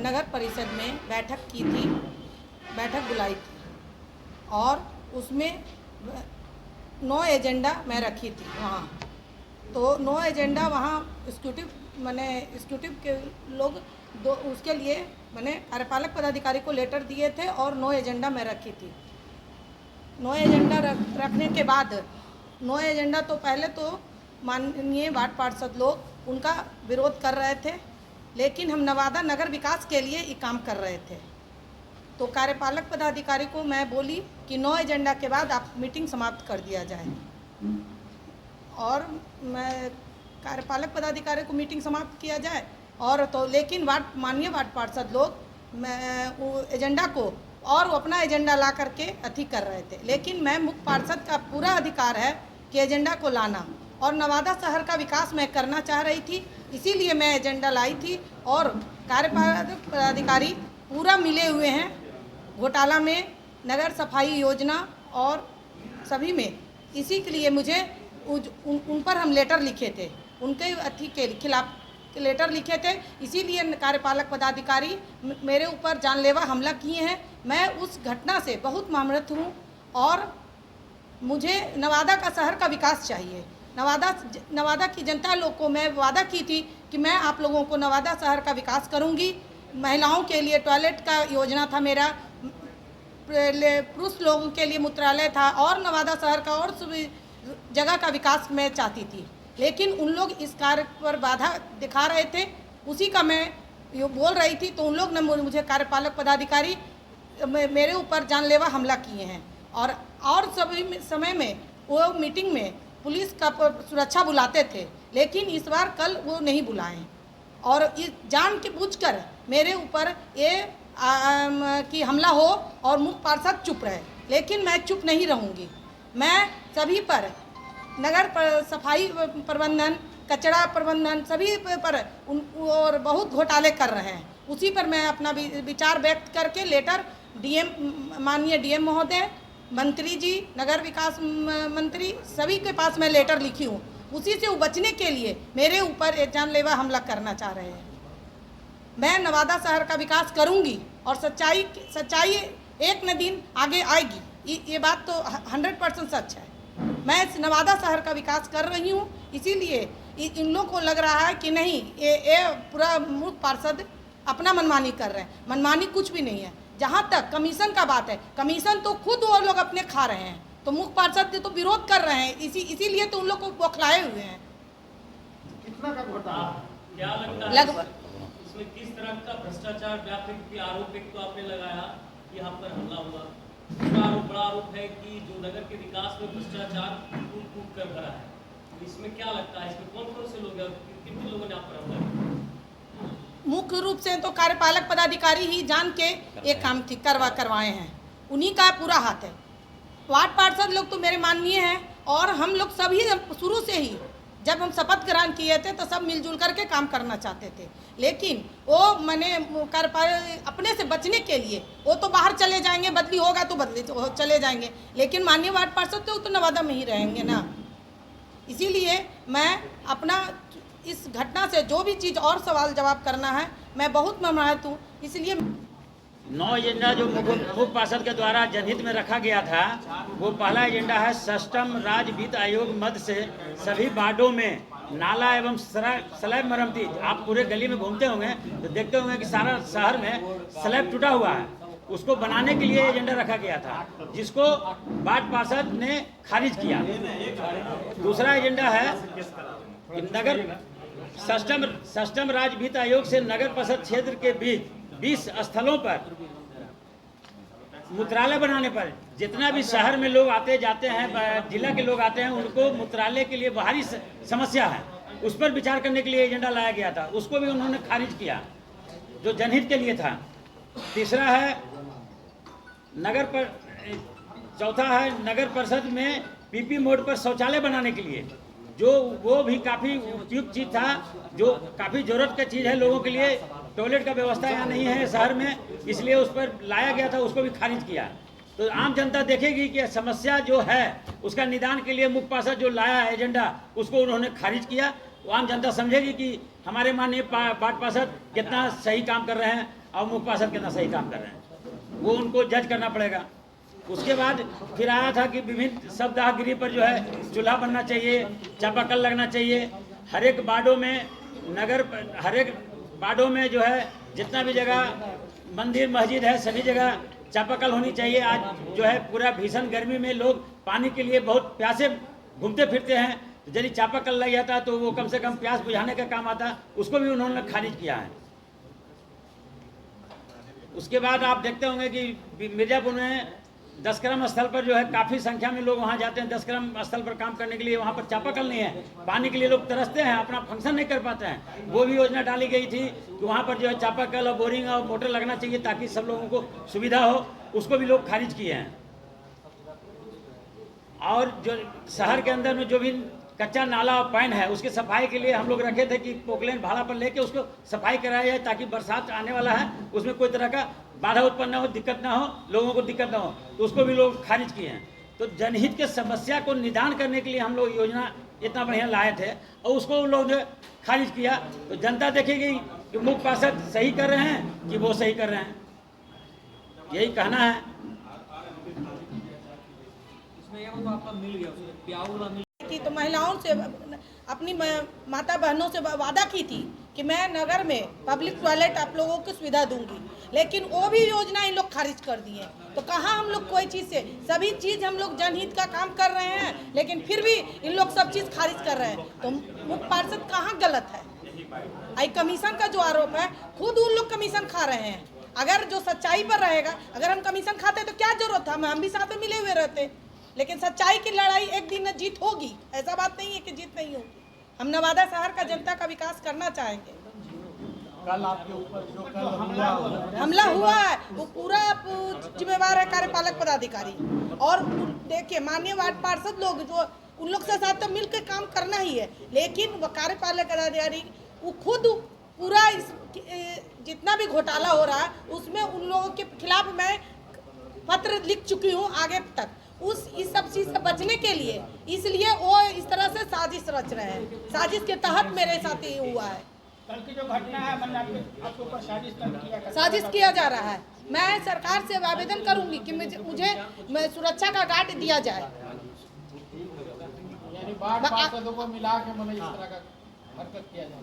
नगर परिषद में बैठक बुलाई थी और उसमें 9 एजेंडा मैं रखी थी वहाँ। तो 9 एजेंडा वहाँ एग्जीक्यूटिव के लोग उसके लिए मैंने कार्यपालक पदाधिकारी को लेटर दिए थे और 9 एजेंडा मैं रखी थी। 9 एजेंडा रखने के बाद 9 एजेंडा तो पहले तो माननीय वार्ड पार्षद लोग उनका विरोध कर रहे थे, लेकिन हम नवादा नगर विकास के लिए ये काम कर रहे थे। तो कार्यपालक पदाधिकारी को मैं बोली कि 9 एजेंडा के बाद आप मीटिंग समाप्त कर दिया जाए, और मैं कार्यपालक पदाधिकारी को मीटिंग समाप्त किया जाए। और तो लेकिन माननीय वार्ड पार्षद लोग वो एजेंडा को और वो अपना एजेंडा ला करके अथी कर रहे थे, लेकिन मैं मुख्य पार्षद का पूरा अधिकार है कि एजेंडा को लाना, और नवादा शहर का विकास मैं करना चाह रही थी, इसीलिए मैं एजेंडा लाई थी। और कार्यपालक पदाधिकारी पूरा मिले हुए हैं घोटाला में, नगर सफाई योजना और सभी में। इसी के लिए मुझे उन पर हम लेटर लिखे थे, उनके अथी के खिलाफ लेटर लिखे थे, इसीलिए कार्यपालक पदाधिकारी मेरे ऊपर जानलेवा हमला किए हैं। मैं उस घटना से बहुत मर्माहत हूँ और मुझे नवादा का शहर का विकास चाहिए। नवादा की जनता लोग को मैं वादा की थी कि मैं आप लोगों को नवादा शहर का विकास करूंगी। महिलाओं के लिए टॉयलेट का योजना था मेरा, पुरुष लोगों के लिए मूत्रालय था, और नवादा शहर का और जगह का विकास मैं चाहती थी, लेकिन उन लोग इस कार्य पर बाधा दिखा रहे थे। उसी का मैं बोल रही थी, तो उन लोग ने मुझे कार्यपालक पदाधिकारी मेरे ऊपर जानलेवा हमला किए हैं। और सभी समय में वो मीटिंग में पुलिस का सुरक्षा बुलाते थे, लेकिन इस बार कल वो नहीं बुलाए, और इस जान के बूझकर मेरे ऊपर ये कि हमला हो और मुख्य पार्षद चुप रहे, लेकिन मैं चुप नहीं रहूँगी। मैं सभी पर नगर पर सफाई प्रबंधन, कचरा प्रबंधन सभी पर और बहुत घोटाले कर रहे हैं, उसी पर मैं अपना विचार व्यक्त करके लेटर माननीय डीएम महोदय, मंत्री जी, नगर विकास मंत्री, सभी के पास मैं लेटर लिखी हूँ। उसी से बचने के लिए मेरे ऊपर एक जानलेवा हमला करना चाह रहे हैं। मैं नवादा शहर का विकास करूँगी और सच्चाई एक न दिन आगे आएगी, ये बात तो 100% सच है। मैं इस नवादा शहर का विकास कर रही हूँ, इसीलिए इन लोगों को लग रहा है कि नहीं, ये पूरा मुख्य पार्षद अपना मनमानी कर रहे हैं। मनमानी कुछ भी नहीं है। जहाँ तक कमीशन का बात है, कमीशन तो खुद वो लोग अपने खा रहे हैं, तो मुख्य पार्षद तो विरोध कर रहे हैं, इसीलिए तो उन लोग को बौखलाए हुए हैं। कितना का घोटाला क्या लगता है लगभग इसमें किस तरह का भ्रष्टाचार व्यापक के आरोप एक तो आपने लगाया कि हम पर हमला हुआ, दूसरा बड़ा आरोप है कि जो नगर के विकास में भ्रष्टाचार कूट कर भरा है, तो इसमें क्या लगता है, इसमें कौन कौन से लोग हैं, कितने लोगों ने आप पर हमला किया? मुख्य रूप से तो कार्यपालक पदाधिकारी ही जान के एक काम करवाए हैं, उन्हीं का पूरा हाथ है। वार्ड पार्षद लोग तो मेरे माननीय हैं, और हम लोग सभी शुरू से ही जब हम शपथ ग्रहण किए थे तो सब मिलजुल करके काम करना चाहते थे, लेकिन वो मैंने कार्यपालक अपने से बचने के लिए वो तो बाहर चले जाएंगे, बदली होगा तो बदली चले जाएंगे, लेकिन माननीय वार्ड पार्षद तो नवादा में ही रहेंगे ना। इसीलिए मैं अपना इस घटना से जो भी चीज़ और सवाल जवाब करना है, मैं बहुत मर्माहत हूँ। इसलिए 9 एजेंडा जो मुख्य पार्षद के द्वारा जनहित में रखा गया था, वो पहला एजेंडा है सष्टम राज्य वित्त आयोग मद से सभी वार्डों में नाला एवं स्लैब मरम्मती। आप पूरे गली में घूमते होंगे तो देखते होंगे कि सारा शहर में स्लैब टूटा हुआ है, उसको बनाने के लिए एजेंडा रखा गया था, जिसको वार्ड पार्षद ने खारिज किया। दूसरा एजेंडा है नगर सष्टम राज्य वित्त आयोग से नगर परिषद क्षेत्र के बीच 20 स्थलों पर मूत्रालय बनाने पर जितना भी शहर में लोग आते जाते हैं, जिला के लोग आते हैं, उनको मूत्रालय के लिए बाहरी समस्या है, उस पर विचार करने के लिए एजेंडा लाया गया था, उसको भी उन्होंने खारिज किया जो जनहित के लिए था। तीसरा है चौथा है नगर परिषद में पीपी मोड पर शौचालय बनाने के लिए, जो वो भी काफ़ी उपयुक्त चीज़ था, जो काफ़ी ज़रूरत की चीज़ है लोगों के लिए। टॉयलेट का व्यवस्था यहाँ नहीं है शहर में, इसलिए उस पर लाया गया था, उसको भी खारिज किया। तो आम जनता देखेगी कि समस्या जो है उसका निदान के लिए मुख्य पार्षद जो लाया है एजेंडा, उसको उन्होंने खारिज किया। वो आम जनता समझेगी कि हमारे माननीय वार्ड पार्षद कितना सही काम कर रहे हैं और मुख्य पार्षद कितना सही काम कर रहे हैं, वो उनको जज करना पड़ेगा। उसके बाद फिर आया था कि विभिन्न शवदाह पर जो है चूल्हा बनना चाहिए, चापाकल लगना चाहिए, हर एक वार्डों में हर एक वार्डों में जो है जितना भी जगह मंदिर मस्जिद है सभी जगह चापाकल होनी चाहिए। आज जो है पूरा भीषण गर्मी में लोग पानी के लिए बहुत प्यासे घूमते फिरते हैं, तो यदि चापाकल लग जाता तो वो कम से कम प्यास बुझाने का काम आता, उसको भी उन्होंने खारिज किया है। उसके बाद आप देखते होंगे कि मिर्जापुर में 10 क्रम स्थल पर जो है काफ़ी संख्या में लोग वहाँ जाते हैं 10 क्रम स्थल पर काम करने के लिए। वहाँ पर चापाकल नहीं है, पानी के लिए लोग तरसते हैं, अपना फंक्शन नहीं कर पाते हैं। वो भी योजना डाली गई थी कि वहाँ पर जो है चापाकल और बोरिंग और मोटर लगना चाहिए ताकि सब लोगों को सुविधा हो, उसको भी लोग खारिज किए हैं। और जो शहर के अंदर में जो भी कच्चा नाला और पाइन है उसकी सफाई के लिए हम लोग रखे थे कि पोकलेन भाड़ा पर लेके उसको सफाई कराया जाए ताकि बरसात आने वाला है उसमें कोई तरह का बाधा उत्पन्न ना हो, दिक्कत ना हो, लोगों को दिक्कत ना हो, तो उसको भी लोग खारिज किए हैं। तो जनहित के समस्या को निदान करने के लिए हम लोग योजना इतना बढ़िया लाए थे और उसको उन लोगों ने खारिज किया। तो जनता देखेगी कि मुख्य पार्षद सही कर रहे हैं कि वो सही कर रहे हैं, यही कहना है। इसमें ये तो आपका मिल गया, उसमें ब्याह वाला मिल की तो महिलाओं से अपनी माता बहनों से वादा की थी कि मैं नगर में पब्लिक टॉयलेट आप लोगों को सुविधा दूंगी, लेकिन वो भी योजना इन लोग खारिज कर दिए। तो कहाँ हम लोग कोई चीज़ से, सभी चीज़ हम लोग जनहित का काम कर रहे हैं लेकिन फिर भी इन लोग सब चीज़ खारिज कर रहे हैं। तो मुख्य पार्षद कहाँ गलत है? आई कमीशन का जो आरोप है खुद उन लोग कमीशन खा रहे हैं। अगर जो सच्चाई पर रहेगा, अगर हम कमीशन खाते तो क्या जरूरत था, हम भी साथ में मिले हुए रहते। लेकिन सच्चाई की लड़ाई एक दिन जीत होगी, ऐसा बात नहीं है कि जीत नहीं होगी। हम नवादा शहर का जनता का विकास करना चाहेंगे। कल आपके ऊपर जो कल हमला हुआ है वो पूरा जिम्मेवार है कार्यपालक पदाधिकारी। और देखिए माननीय वार्ड पार्षद लोग जो उन लोग से साथ तो मिलकर काम करना ही है, लेकिन वो कार्यपालक पदाधिकारी वो खुद पूरा जितना भी घोटाला हो रहा है उसमें उन लोगों के खिलाफ मैं पत्र लिख चुकी हूँ आगे तक, इस सब चीज़ से बचने के लिए। इसलिए वो इस तरह से साजिश रच रहे हैं, साजिश के तहत मेरे साथ ये हुआ है। कल की जो घटना है मतलब आपके ऊपर साजिश किया जा रहा है। मैं सरकार से आवेदन करूंगी कि मुझे सुरक्षा का गार्ड दिया जाए। यानी वार्ड पार्षदों को मिला के मतलब इस तरह का हरकत किया जाए।